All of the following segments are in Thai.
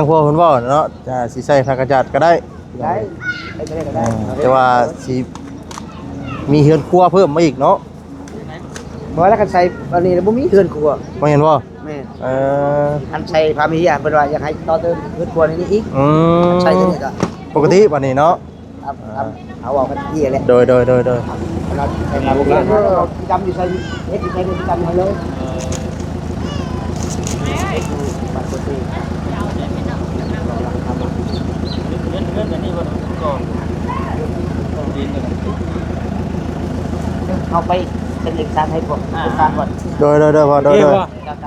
ทางพวกคุณว่าเนาะสิใส่ผักกระจัดก็ได้ได้ก็ได้แต่ว่าสิมีเฮือนครัวเพิ่มมาอีกเนาะเพราะแล้วกันใส่อันนี้บ่มีเฮือนครัวบ่เห็นบ่แม่อันใส่พามีอ่ะเพิ่นว่าอยากให้ต่อเติมเฮือนครัวนี้อีกใส่ตัวนี้ก็ปกติบัดนี้เนาะเอากันที่แหละโดยเราใส่มาบ่ได้จำอยู่ใส่เฮ็ดอยู่ใส่จำให้เลยบัตรประตูเอาไปเป็นเอกสารให้ก่อนเอกสารก่อนโดยพอโดย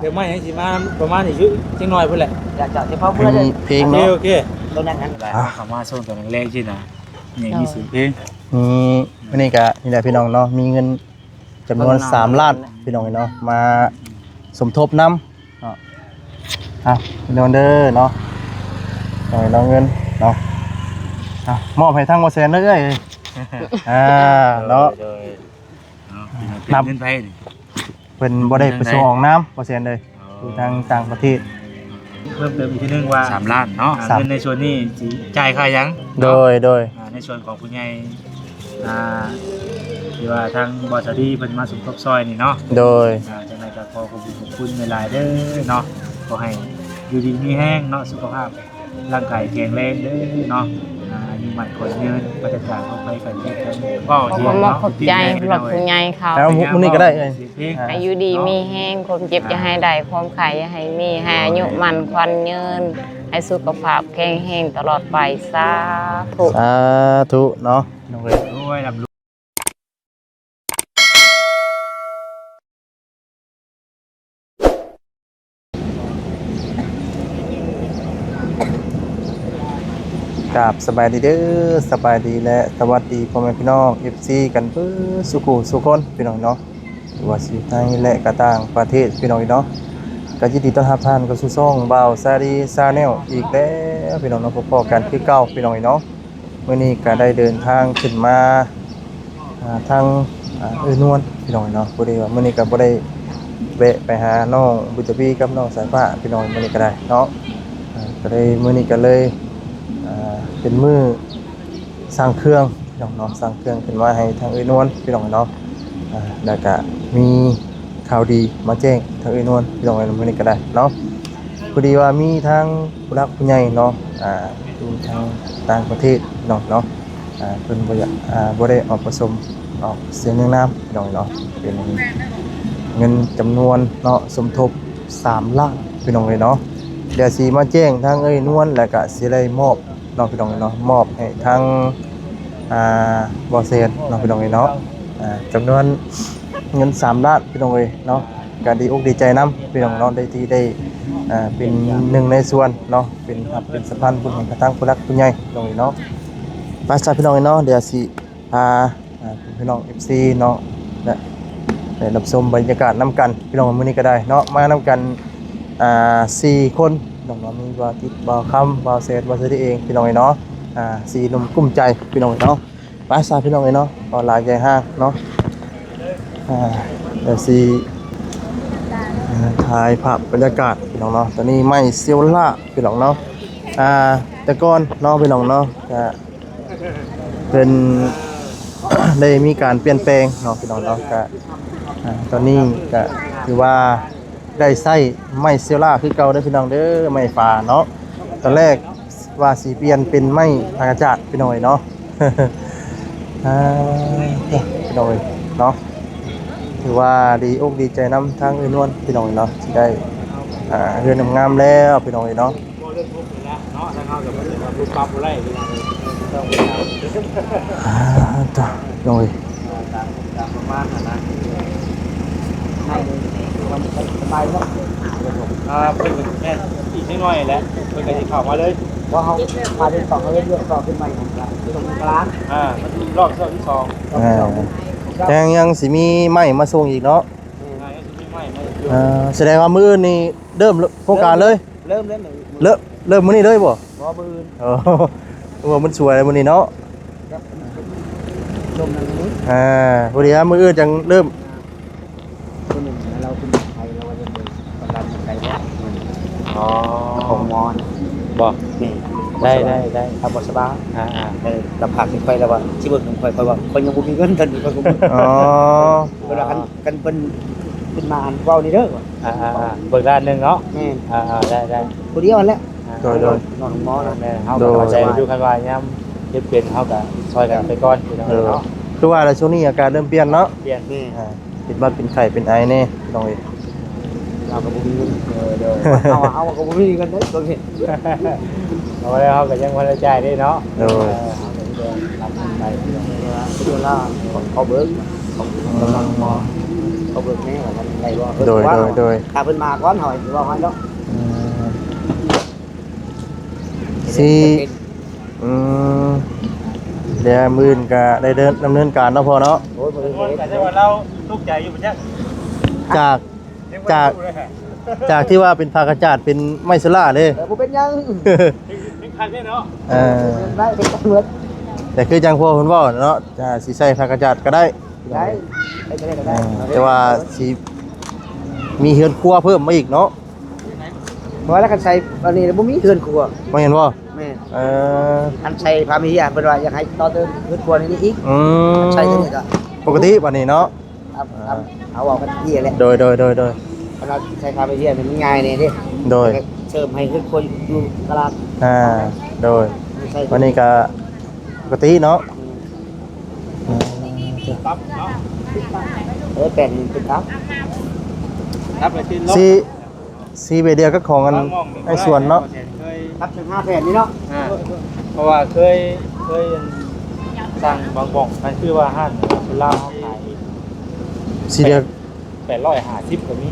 เดี๋ยวไม่ให้สิมาประมาณนี้จังหน่อยพุ่นแหละอยากจะเฉพาะเพื่อเลยเพลงเนาะโอเคตรงนั้นกันคำว่าส่งตัวแรกๆที่นะนี่มีเสียงเพลงวันนี้ก็นี่แหละพี่น้องเนาะมีเงินจำนวน3 ล้านพี่น้องเนาะมาสมทบนำเนาะพี่น้องเด้อเนาะน้องเงินเนาะมอบให้ทางบ่แซนเลยเนาะนับเงินไปเพิ่นบ่ได้ไปส่งออกน้ำบ่แซนเลยอยู่ทางต่างประเทศเพิ่มเติมอีกทีนึงว่า3 ล้านเนาะเงินในส่วนนี้จ่ายค่ายังโดยในส่วนของผู้ใหญ่ที่ว่าทางบริษัทที่เพิ่นมาสมทบซอยนี่เนาะโดยจังได๋ก็ขอบคุณหลายๆเด้อเนาะขอให้อยู่ดีมีแห้งเนาะสุขภาพร่างกายแข็งแรงเด้อเนาะมีมันคนยืนประจักษ์การเข้าไปกันที่ก็เนาะขอบใจหลับผู้ใหญ่เขาแล้วมื้อนี้ก็ได้อายุดีมีแห้งความเจ็บอย่าให้ได้ความไข้อย่าให้มีให้อายุมันควันยืนให้สุขภาพแข็งแรงตลอดไปสาธุเนาะน้องเอ้ยด้วยรับรู้ครับสบายดีเด้อสบายดีและสวัสดีพ่อแม่พี่น้อง FC กันเพื่อสุคนพี่น้องเนาะว่าสิไทยและกระต่างประเทศพี่น้องเนาะก็ยินดีต้อนรับท่านเข้าสู่ช่องบ่าวซาดีซาแนลอีกแล้วพี่น้องเนาะพบกันคือเก่าพี่น้องเนาะมื้อนี้ก็ได้เดินทางขึ้นมาทางนวลพี่น้องเนาะบ่ได้ว่ามื้อนี้ก็บ่ได้แวะไปหาน้องบุญทวีกับน้องสายฟ้าพี่น้องมื้อนี้ก็ได้เนาะก็ได้มื้อนี้ก็เลยเป็นมือสร้างเครื่องพี่น้องเนาะสร้างเครื่องขึ้นมาให้ทางนวลพี่น้องเนาะแล้วก็มีข่าวดีมาแจ้งทางนวลพี่น้องมื้อนี้ก็ได้เนาะพอดีว่ามีทางผู้รักผู้ใหญ่เนาะอยู่ทางต่างประเทศพี่น้องเนาะเพิ่นบ่ได้ออกผสมออกเสียงเรียงนามพี่น้องเนาะเป็นเงินจำนวนเนาะสมทบ3 ล้านพี่น้องเลยเนาะเดี๋ยวสิมาแจ้งทางนวลแล้วก็สิได้มอบน้องพี่น้องเนาะมอบให้ทางบอเซนน้องพี่น้องเนาะจำนวนเงิน3 ล้านพี่น้องเลยเนาะก็ดีอกดีใจนำพี่น้องเนาะได้ที่ได้เป็นหนึ่งในส่วนเนาะเป็นสะพานบุญของทางผู้รักผู้ใหญ่พี่น้องเนาะไปซะพี่น้องเนาะเดี๋ยวสิพาพี่น้อง FC เนาะได้รับชมบรรยากาศนำกันพี่น้องมื้อนี้ก็ได้เนาะมานำกัน4 คนน้องๆมีบ่าวติดบ่าวคำบ่าวเศษบ่าวเศษเองพี่น้องเนาะ4 หนุ่มกุ้มใจพี่น้องเนาะไปซะพี่น้องเนาะออนไลน์ใหญ่ห้างเนาะเดี๋ยวสิถ่ายภาพบรรยากาศพี่น้องเนาะตอนนี้ไม่เซียวล่าพี่น้องเนาะแต่ก่อนเนาะพี่น้องเนาะเป็นได้มีการเปลี่ยนแปลงเนาะพี่น้องเนาะก็ตอนนี้ก็ถือว่าได้ใช้ไม้เซลล่าคือเก่าเด้อพี่น้องเด้อไม้ฟ้าเนาะตอนแรกว่าสิเปลี่ยนเป็นไม้ทางอากาศพี่น้องเนาะพี่น้องเนาะถือว่าดีอกดีใจนำทางนวลพี่น้องเนาะที่ได้เรือนงามแล้วพี่น้องเนาะจ้ะน้องประมาณนั้นให้สบายเนาะเพิ่นแค่อีกนิดหน่อยแหละเพิ่นก็สิเข้ามาเลยว่าเฮาพาเดินต่อเฮาเรื่องต่อขึ้นมาของเราตรงกลางมันรอบที่2ยังสิมีไม้มาส่งอีกเนาะแสดงว่ามื้อนี้เริ่มโครงการเลยเริ่มมื้อนี้เลยบ่มื้อว่ามันสวยมื้อนี้เนาะลมนั้นนี้พอดีมื้ออื่นจังเริ่มเราคุณไทยเราจะเป็นกำลังใจว่าของมอน บ่ นี่ ได้ ทำบ่สบาย อ่า ลำพังค่อยแล้วว่าสิเบิ่งค่อยว่าคนยังบ่มีเงินทันนี่เพิ่นก็บ่ อ๋อ เวลากันเพิ่นขึ้นมาอ่านเว้านี่เด้อว่า เบิกด้านหนึงเนาะ แม่น ได้ ผู้เดียวนั่นแหละ โดย นอนหมอนะ แม่เฮาก็เข้าใจดูคันว่าย่ำเฮ็ดเป็นเฮาก็ซอยกันไปก่อนพี่น้องเนาะ คือว่าแล้วช่วงนี้อากาศเริ่มเปลี่ยนเนาะ เปลี่ยน นี่ เป็นหวัดเป็นไข้เป็นไอแน่น้องเอ้ย เราก็บ่มีเงิน เด้อ เอาก็บ่มีเงินเด้อตรงนี้ เอาแล้วเฮาก็ยังบ่ได้จ่ายได้เนาะ โดย เฮาก็เดินรับไปพี่น้อง ผู้เดียวล่ะเขาเบิกเขานอนหมอเขาเบิกแม่ว่ามันได้บ่ โดย ถ้าเพิ่นมาก่อนหน่อยสิว่าให้เนาะ สิอืมเดี๋ยวมื้อนก็ได้ดำเนินการเนาะพ่อเนาะ โอ้ยบ่ได้ คน เฮ็ด ก็จะว่าเราทุกข์ใจอยู่บ่จัก จากที่ว่าเป็นภากระจาดเป็นไมโซล่าเลย บ่เป็นหยัง ถึงคันได้เนาะ ได้เป็นตำรวจ แต่คือจังพ่อเพิ่นเว้าเนาะสิใส่ภากระจาดก็ได้ ได้ก็ได้ แต่ว่าสิมีเฮือนครัวเพิ่มมาอีกเนาะ เพราะแล้วกันใช้อันนี้บ่มีเฮือนครัว บ่เห็นบ่ แม่ เออ อันใช้พามีอ่ะเพิ่นว่าอยากให้ต่อเติมเฮือนครัวนี้อีก อืม ใช้ตัวนี้ก็ ปกติบัดนี้เนาะ เอาเอากันที่แหละ โดย เวลาใช้พามีมันง่ายนี่เด้ โดย เสริมให้เฮือนครัวอยู่ตลาด โดย ใช้ วันนี้ก็ปกติเนาะ ปั๊บเนาะ แป้นเป็นครับ รับไปติดลบ ซีเบเดียก็ของกันไอ้ส่วนเนาะ เคย ครับถึง5แผ่นนี่เนาะ เพราะว่าเคยสั่งบางบ่องมันคือว่าห้านสุราเขาขาย ซีเดีย 850ก็มี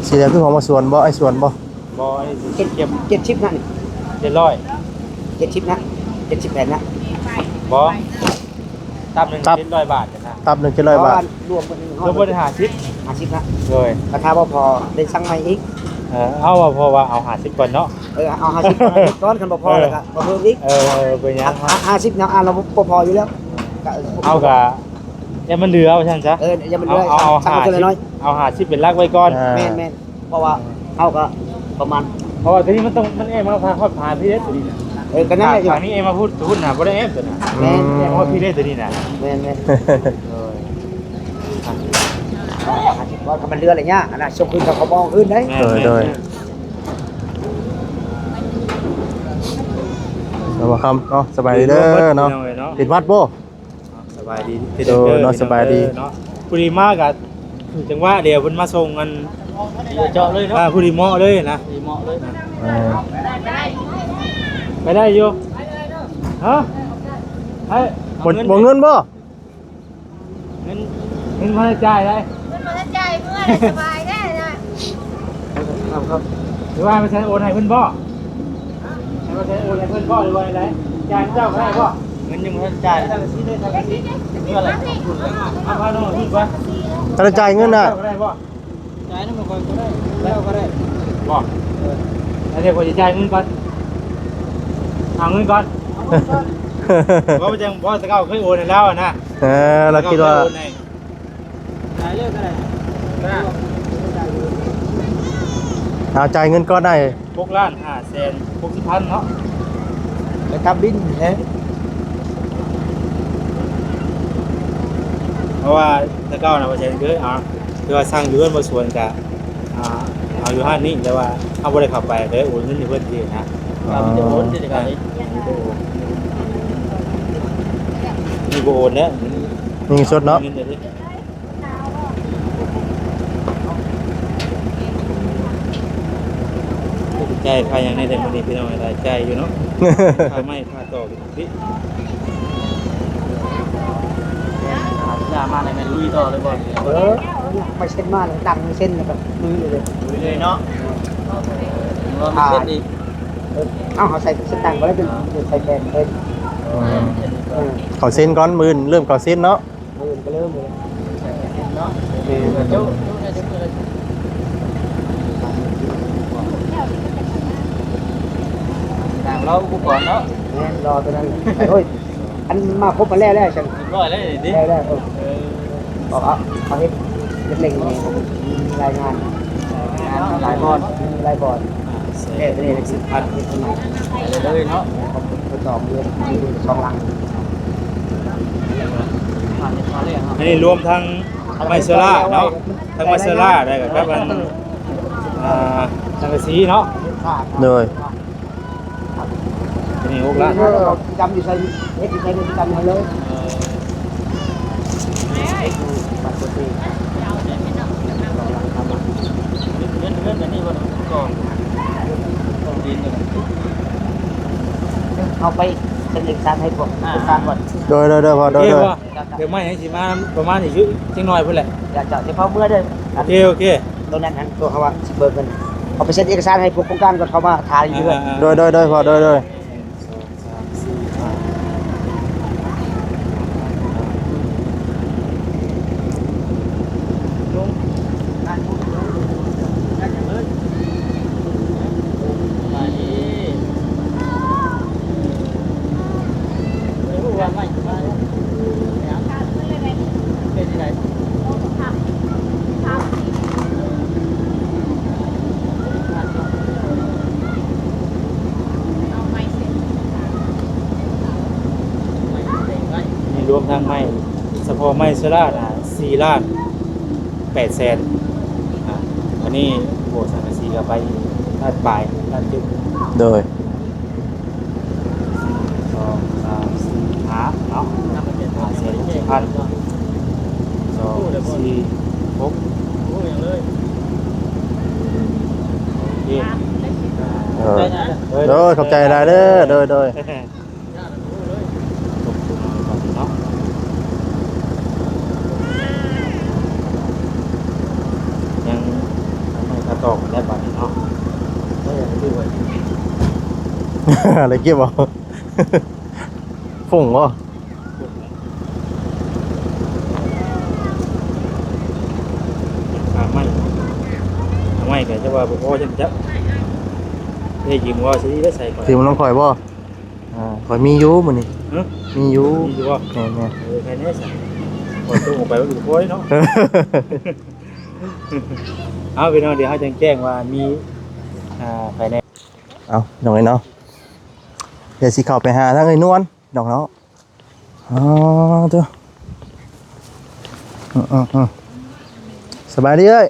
ซีเดียคือของมาส่วนบ่ไอ้ส่วนบ่ บ่ไอ้เก็บ 70นั่น 700 70นะ70แผ่นนะ บ่ตับหนึง700 บาทนะ ตับ1 700 บาท รวมกัน รวมบ่ได้50นะ 50เลย ราคาบ่พอได้สั่งใหม่อีก เอาว่าเพราะว่าเอา50ก่อนเนาะ เอา50ก้อนกันบ่พอแล้วก็บ่เพิ่มอีก เป็นหยัง 50นะเราบ่พออยู่แล้ว เอากะอย่ามันเหลือว่าซั่นซะ อย่ามันเรื่อย เอา สั่งมาคนละน้อย เอา50เป็นหลักไว้ก่อน แม่นเพราะว่าเฮาก็ประมาณ เพราะว่าทีนี้มันเองมาพาผ่านพี่เด้ตัวนี้น่ะ ก็นั่นแหละอยู่ ทางนี้เองมาพูดน่ะบ่ได้เอฟตัวน่ะ แม่น เองว่าพี่เด้ตัวนี้น่ะ แม่นว่ามันเรืออะไรเงี้ยอันน่ะชกขึ้นกับเขามองขึ้นได้ โดยสวัสดีครับเนาะสบายดีเด้อเนาะติดวัดบ่ สบายดี เนาะสบายดี เนาะผู้ดีมากอ่ะจังว่าเดี๋ยวเพิ่นมาส่งกันเจาะเลยเนาะผู้ดีเหมาะเลยนะเหมาะเลยไปได้อยู่ฮะให้ บ่เงินบ่ เงินมาจ่ายได้ มันมาใจเมื่อสบายแน่นะ หรือว่าไม่ใช่โอนให้เพิ่นบ่ไม่ใช่โอนให้เพิ่นบ่หรือว่าอะไรจ่ายเจ้าก็ได้บ่เงินยังไม่จ่ายทางที่ได้ทางที่นี่อะไรเอาพาน้องขึ้นก่อน ถ้าจ่ายเงินน่ะ ก็ได้บ่จ่ายน้ำมันก่อนก็ได้แล้วก็ได้บ่แล้วเดี๋ยวผมจะจ่ายเงินก่อนเอาเงินก่อนเพราะว่าจังบ่ตะเก้าเคยโอนให้แล้วนะ เราคิดว่า จ่ายเรื่องก็ได้ เอาจ่ายเงินก้อนได้ 6,560,000เนาะ แล้วทำบินเฮ้ เพราะว่าตะเก้าน่ะบ่ใช่คือคือว่าสร้างอยู่เพิ่นบ่ส่วนก็เอาอยู่ห้านนี้แต่ว่าเอาบ่ได้เข้าไปเลยโอนเงินให้เพิ่นสินะมันจะโอนได้จังได๋มีบ่โอนแล้ว มีสดเนาะ งิดี๋ยวดิใจค่ายังในแต่มื้อนี้พี่น้องได้ใจอยู่เนาะ ค่าไม้ค่าต่อพี่ยามาในแม่ลุยต่อเลยบ่ ไม่เส้นมากเลยดังไม่เส้นแบบมือเลย ลุยเลยเนาะ เส้นดีเอาเขาใส่เส้นดังก็ได้เป็นใส่แผ่นเลย เขาเซ็นก้อนหมื่นเริ่มเขาเซ็นเนาะ มือก็เริ่มเลย เนาะ เจ้า ต่างเรากูก่อนเนาะ รอตัวนั้นโอ้ยอันมาครบมาแล้วฉัน ร้อยเลยดิ ได้บอกเขาเห็นเล็กๆนี่รายงาน หลายบอล รายบอล แค่นี้สิบพันที่ขนมเลยเนาะไปต่อเรื่องสองลัง อันนี้รวมทั้งไมเซล่าเนาะทั้งไมเซล่าได้กับมันสังกะสีเนาะ โดย อันนี้6 ล้าน จำอยู่ใส่เฮ็ดอยู่ใส่จำให้เลยบัตรตีเอาไปเป็นเอกสารให้พวกการวัด โดยพอโดย เดี๋ยวไม่ให้สิมาประมาณอีกจังน้อยพุ่นแหละ อยากจะเฉพาะเมื่อเด้อ โอเค ตัวนั้นนั้นตัวเขาว่าสิเบิกเงินเอาไปเซ็นเอกสารให้พวกโครงการก็เขามาทายอยู่ด้วย โดยพอโดย รวมทั้งไม้เฉพาะไม้เซล่า4 ล้าน 8 แสนอันนี้โบสังกะสีก็ไปล้านปลายล้านจุด โดย 2 3 4 5เนาะ5 แสน 6 พัน 2 4 6โอ้ยังเลยโอเค โดยขอบใจหลายเด้อโดย ยังไม่กระตอกได้ป่ะนี่เนาะก็ยังดูไว้ อะไรเก็บบ่ ฝุ่งบ่ ไม่ก็จะว่าพ่อจะจับได้ยิงว่าสิได้ใส่ก่อน สิมันต้องคอยบ่ข่อยมีอยู่มื้อนี้มีอยู่ มีอยู่ว่า แม่ แค่นี้ใส่ก่อนตู้ออกไปว่าอยู่พ่อยเนาะ เอาไปเนาะเดี๋ยวเขาจะแจ้งว่ามีภายใน เอาดอกไอ้เนาะเดี๋ยวสิเข้าไปหาทางไอ้นวลดอกเนาะอ๋อเด้อสบายดีเอ้ย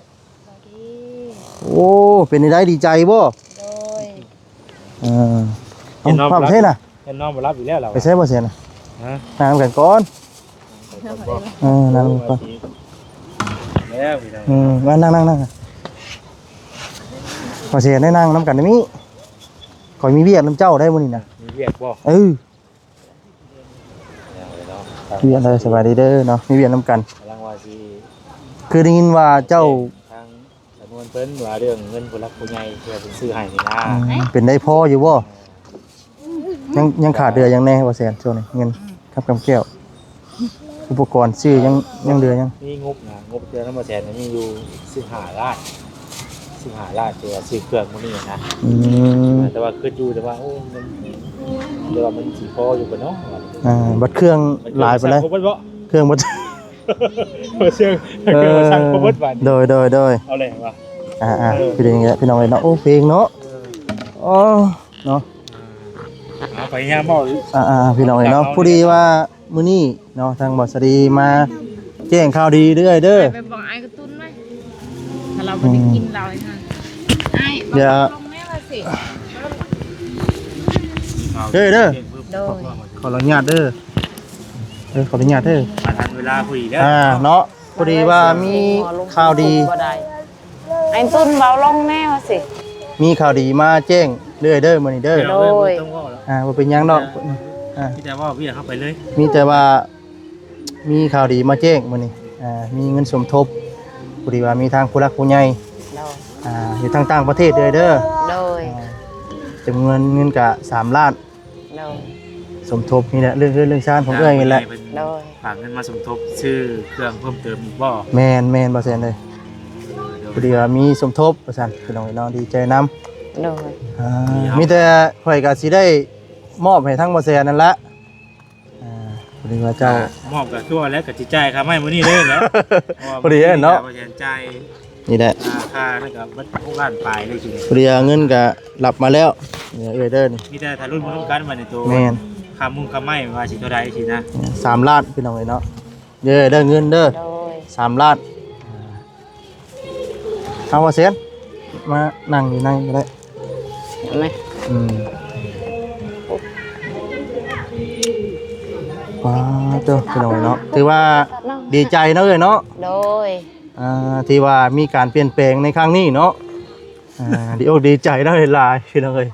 โอ้เป็นได้ดีใจบ่ โดย เอาพาไปใช่น่ะ เห็นน้องมารับอยู่แล้วเรา ไปใช่บ่เสียน่ะ ฮะ นั่งกันก่อนนั่งก่อน แล้วพี่น้อง มานั่งบ่เสียได้นั่งน้ำกันได้มีข่อยมีเวียดน้ำเจ้าได้มื้อนี้น่ะ มีเรียกบ่ เวียดเลยสบายดีเด้อเนาะมีเวียดน้ำกัน กำลังว่าสิ คือได้ยินว่าเจ้า ทางสำนวนเพิ่นว่าเรื่องเงินผู้รักผู้ใหญ่เพื่อเป็นซื้อให้นี่นะ เป็นได้พ่ออยู่บ่ยังขาดเดือยังแน่บ่แสนช่วงนี้เงินครับกำแก้วอุปกรณ์ซื้อยังเดือยัง นี่งบนะงบเดือนละมาแสนมีอยู่15 ล้าน15 ล้านตัวซื้อเครื่องมื้อนี้นะแต่ว่าคิดอยู่แต่ว่าโอ้มันเดี๋ยวมันสิพออยู่บ่เนาะ บัดเครื่องหลายไปเลย ครบบ่ เครื่องบัด เชื่อสั่งครบบ่บาด โดย เอาเลยว่า พี่เงี้ยพี่น้องเนาะโอ้เพลงเนาะอ๋อเนาะ เอาไปยามบ่ พี่น้องเนาะผู้ดีว่ามื้อนี้เนาะทางบอสดีมาแจ้งข่าวดีเด้อเด้อ ไปบอกไอ้กระตุ้นไหมถ้าเราไม่ได้กินเราเลยค่ะไอ้บอก อย่า ลงแม่มาสิ เด้อ โดย ขออนุญาตเด้อขออนุญาตเด้อ มาทันเวลาคุยแล้ว เนาะพอดีว่ามีข่าวดี ไอ้ตุ้นเบาลงแน่ว่าสิ มีข่าวดีมาแจ้งเด้อมื้อนี้เด้อ โดยต้องว่าแล้ว บ่เป็นหยังดอก ที่แต่ว่าพี่เข้าไปเลย มีแต่ว่ามีข่าวดีมาแจ้งมื้อนี้มีเงินสมทบพอดีว่ามีทางผู้หลักผู้ใหญ่ โดย อยู่ทางต่างประเทศเด้อ โดย จำนวนเงินก็3 ล้าน โดย สมทบนี่แหละเรื่องชาติของเอ้ยนี่แหละ โดย ฝากเงินมาสมทบซื้อเครื่องเพิ่มเติมอีกบ่ แม่นบ่แซ่นเลยพอดีว่ามีสมทบว่าซั่นพี่น้องน้องดีใจนำ โดย มีแต่ข่อยก็สิได้มอบให้ทั้งบ่แซ่นนั่นละพอดีว่าเจ้า มอบกับตัวแล้วกับจิตใจครับไม่มื้อนี้เลยแล้ว พอดีเนาะ ใจ นี่แหละ ราคานั่นก็เบิด6ล้านปลายเลยสิ เรียเงินก็รับมาแล้วเนี่ยเด้อนี่ มีแต่ถ้ารุ่นบ่รู้กันว่าในตัว แม่น ค่ามุงค่าไม้ว่าสิเท่าใดสินะ 3 ล้านพี่น้องเอ้ยเนาะเด้อเงินเด้อ โดย 3 ล้านเอาว่าเสียนมานั่งอยู่นั่งก็ได้ เห็นไหม ว้าวเจ้าพี่น้องเอ้ยเนาะถือว่าดีใจเนาะเอ้ยเนาะ โดย ที่ว่ามีการเปลี่ยนแปลงในครั้งนี้เนาะดีอกดีใจได้หลายพี่น้องเอ้ย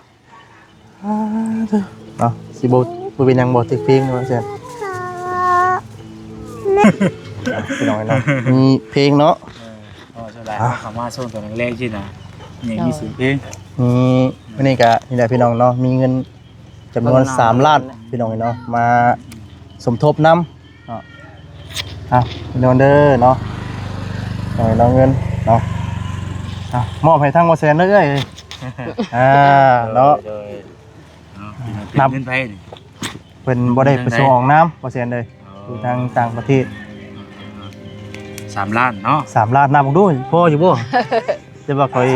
เนาะสิบ่เป็นหยังบ่ติดเพลงเนาะเสียนพี่น้องเอ้ยเนาะมีเพลงเนาะ อ๋อเท่าใดคำว่าโซนตัวแรกๆสินะนี่มีเสียงเพลง มีวันนี้ก็นี่แหละพี่น้องเนาะมีเงินจำนวน3 ล้านพี่น้องเนาะมาสมทบนำเนาะพี่น้องเด้อเนาะน้องเงินเนาะมอบให้ทางบ่แสนเด้อเอ้ยเนาะ โดยนับเงินไผนี่ เพิ่นบ่ได้ไปส่งออกน้ำบ่แสนเลยอยู่ทางต่างประเทศ 3ล้านเนาะ 3 ล้านน้ำบ่ดูพออยู่บ่จะว่าค่อย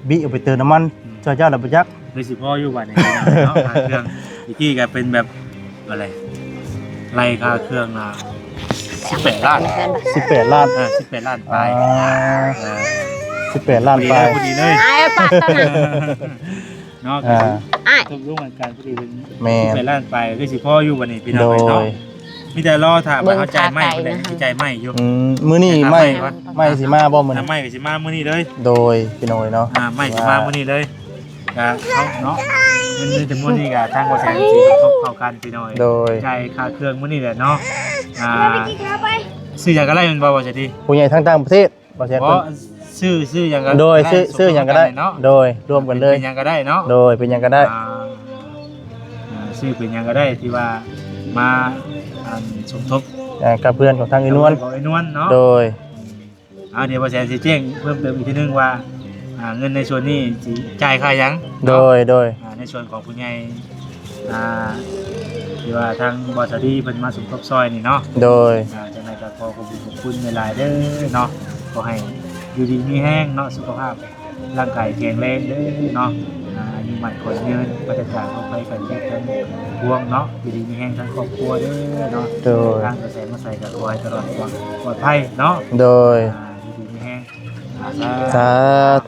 บิเอาไปเติมน้ำมันช่วยเจ้าแล้วบ่จัก คือสิพ่ออยู่บ้านนี้เนาะค่าเครื่องอีกที่ก็เป็นแบบอะไรไล่ค่าเครื่องน่ะ18ล้าน 18 ล้าน 18ล้านไป18 ล้านไป พอดีเลย ไอ้ปัตตานี เนาะ ไอ้ ทุกร่วมกันพอดีเป็น แม่ 18ล้านไปคือสิพ่ออยู่บ้านนี้พี่น้ โด องเนาะ ย มีแต่รอถามว่าเข้าใจไหมคนใดเข้าใจไหมอยู่ มื้อนี้ไม่สิมาบ่มื้อ ถ้า นี้ ไม่ก็สิมามื้อนี้เลย โดยพี่น้อยเนาะ ไม่สิมามื้อนี้เลยก็เขาเนาะมันจะมื้อนี้ก็ทางบ่แสนสิสมทบเข้ากันพี่น้อย โดย จ่ายค่าเครื่องมื้อนี้แหละเนาะซื้อหยังก็ได้มันบ่ว่าจะดี ผู้ใหญ่ทางต่างประเทศบ่แสน เพ เพิ่ ราะ น ซื้อหยังก็ โดยซื้อหยังก็ได้ เนาะ โดยร่วมกันเลย เป็นหยังก็ได้เนาะ โดยเป็นหยังก็ได้ ซื้อเป็นหยังก็ได้ที่ว่ามาสมทบ กับเพื่อนของทางอีนวล ของไอ้นวลเนาะ โดย เดี๋ยวบ่แสนสิแจ้งเพิ่มเติมอีกทีนึงว่าเงินในส่วนนี้สิจ่ายค่าหยัง โดย ในส่วนของผู้ใหญ่ที่ว่าทางบอสดีเพิ่นมาสมทบซอยนี่เนาะ โดย จังได๋ก็ขอบคุณหลายๆเด้อเนาะขอให้อยู่ดีมีแห้งเนาะสุขภาพร่างกายแข็งแรงเด้อเนาะอายุมั่นขวัญยืนปราศจากโรคภัยไข้เจ็บทั้งปวงเนาะอยู่ดีมีแห้งทั้งครอบครัวเด้อเนาะ โดย ทางกระแสมาใส่กับขอให้ตลอดปลอดภัยเนาะ โดย อยู่ดีมีแห้ง สา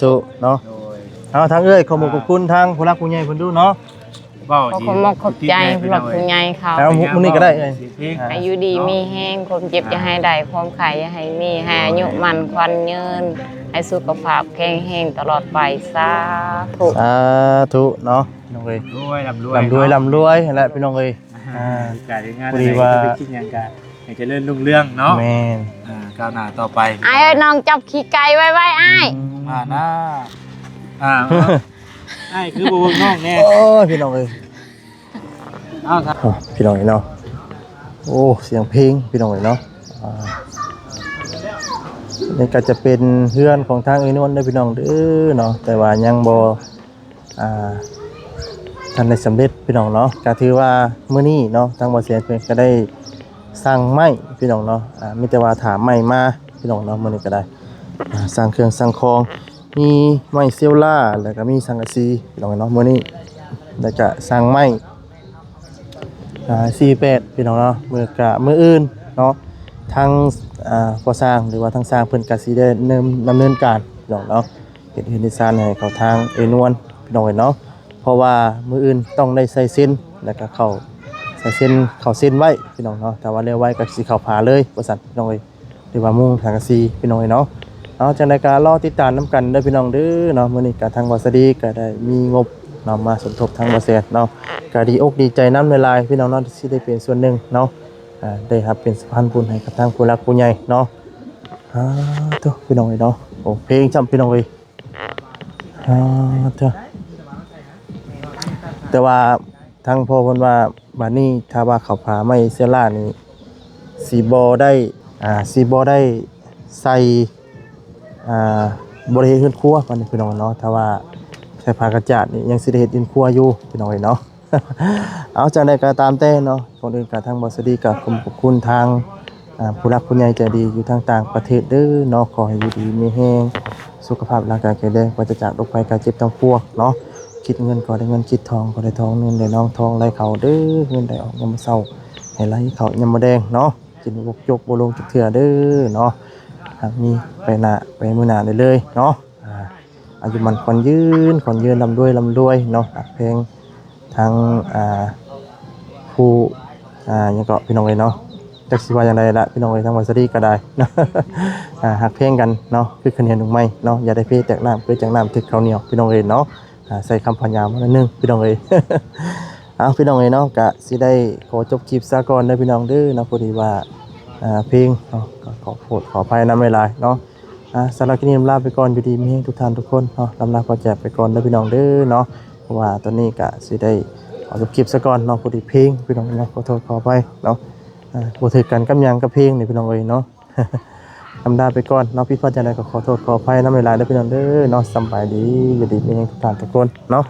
ธุเนาะ โดย เอาทางขอบคุณทางผู้รักผู้ใหญ่เพิ่นดูเนาะ เว้า ขอ สิ คุณมากขอบใจสำหรับคุณยายเขา แล้วมื้อนี้ก็ได้เอ้ย อายุดีมีแห้งความเจ็บอย่าให้ได้ความไข่อย่าให้มีให้อายุมันควันยืนให้สุขภาพแข็งแรงตลอดไปสาธุ สาธุเนาะพี่น้องเอ้ย รวยร่ำรวย ร่ำรวยร่ำรวยนั่นแหละพี่น้องเอ้ย การงาน พอดีว่า ไปคิดอย่างกันอยากจะเลื่อนรุ่งเรื่องเนาะ แม่น ก้าวหน้าต่อไป ไอ้น้องจับขี้ไก่ไว้ไว้ไอ้ มาหน้าไอ้คือบุญน้องแน่ โอ้ยพี่น้องเอ้ย เอาครับ พี่น้องเอ้ยเนาะโอ้เสียงเพลงพี่น้องเอ้ยเนาะนี่ก็จะเป็นเพื่อนของทางอีนวลเด้อพี่น้องเด้อเนาะแต่ว่ายังบ่ทันได้สำเร็จพี่น้องเนาะก็ถือว่ามื้อนี้เนาะทางบ่เสียเพิ่นก็ได้สร้างไม้พี่น้องเนาะมีแต่ว่าถามไม้มาพี่น้องเนาะมื้อนี้ก็ได้สร้างเครื่องสร้างของมีไม้เซลล่าแล้วก็มีสังกะสีพี่น้องเนาะมื้อนี้แล้วก็สร้างไม้48พี่น้องเนาะมื้ออื่นเนาะทางก่อสร้างหรือว่าทางสร้างเพิ่นก็สิได้ดำเนินการพี่น้องเนาะเฮ็ดเฮือนดิซานให้เขาทางเอนวลพี่น้องเนาะเพราะว่ามื้ออื่นต้องได้ใส่เส้นแล้วก็เข้าใส่เส้นไว้พี่น้องเนาะแต่ว่าเร็วไว้ก็สิเข้าผาเลยว่าซั่นพี่น้องเอ้ยหรือว่ามุงสังกะสีพี่น้องเนาะเอาจังได๋ก็รอติดตามนํกันเด้อพี่น้องเด้อเนาะมื้อนี้ก็ทางวัสดีก็ได้มีงบนำมาสมทบทางบ่แซ่เนาะก็ดีอกดีใจนำหลายๆพี่น้องเนาะที่ได้เป็นส่วนหนึ่งเนาะได้ครับเป็นสะพานบุญให้กับทางผู้รักผู้ใหญ่เนาะตัวพี่น้องเนาะโอ้เพลงจำพี่น้องเอ้ยแต่ว่าทางพ่อเพิ่นว่าบัดนี้ถ้าว่าเขาพาไม่เซล่านี่สีบ่ได้ใส่บ่ได้เฮ็ดเฮือนครัวบัดนี้พี่น้องเนาะถ้าว่าใส่ผ้ากระจาดนี่ยังสิได้เฮ็ดเฮือนครัวอยู่พี่น้องเนาะ เอาจังได๋ก็ตามแต่เนาะก่อนอื่นก็ทางบ่สวัสดีก็ขอบคุณทาง ผู้รักผู้ใหญ่ใจดีอยู่ทางต่างประเทศเด้อเนาะขอให้อยู่ดีมีแรงสุขภาพร่างกายแข็งแรงปราศจากโรคภัยไข้เจ็บทั้งปวงเนาะคิดเงินก็ได้เงินคิดทองก็ได้ทองเงินได้น้องทองไหลเข้าเด้อเงินได้ออกยามมื้อเช้าให้ไหลเข้ายามมื้อแดงเนาะกินบกยกบ่ลงจักเทื่อเด้อเนาะหากมีไปหน้าไปมื้อหน้าได้เลยเนาะอายุมันคนยืนร่ำรวยเนาะเพลงทางผู้หยังก็พี่น้องเอ้ยเนาะจักสิว่าจังไดล่ะพี่น้องเอ้ยทางวัดสรีก็ได้เนาะฮักเพลงกันเนาะคือคะแนนดอกไม้เนาะอย่าได้เพแตกน้ำคือจังน้ำถึกข้าวเหนียวพี่น้องเอ้ยเนาะใส่คำพยามมานึงพี่น้องเอ้ย พี่น้องเอ้ยเนาะก็สิได้ขอจบคลิปซะก่อนเด้อพี่น้องเด้อเนาะพอดีว่าเพลงเนาะก็ขอโทษขออภัยนำเวลาเนาะสำหรับคลิปนี้ลาไปก่อนอยู่ดีมีให้ทุกท่านทุกคนเนาะลำลาขอแจกไปก่อนเด้อพี่น้องเด้อเนาะเพราะว่าตอนนี้ก็สิได้ขอจบคลิปซะก่อนเนาะพอดีเพลงพี่น้องเนาะขอโทษขออภัยเนาะบ่ถือกันกับหยังกับเพลงนี่พี่น้องเอ้ยเนาะ ลำลาไปก่อนเนาะพี่พ่อจังได๋ก็ขอโทษขออภัยนำเวลาเด้อพี่น้องเด้อเนาะสำบายดีอยู่ดีมีให้ทุกท่านทุกคนเนาะ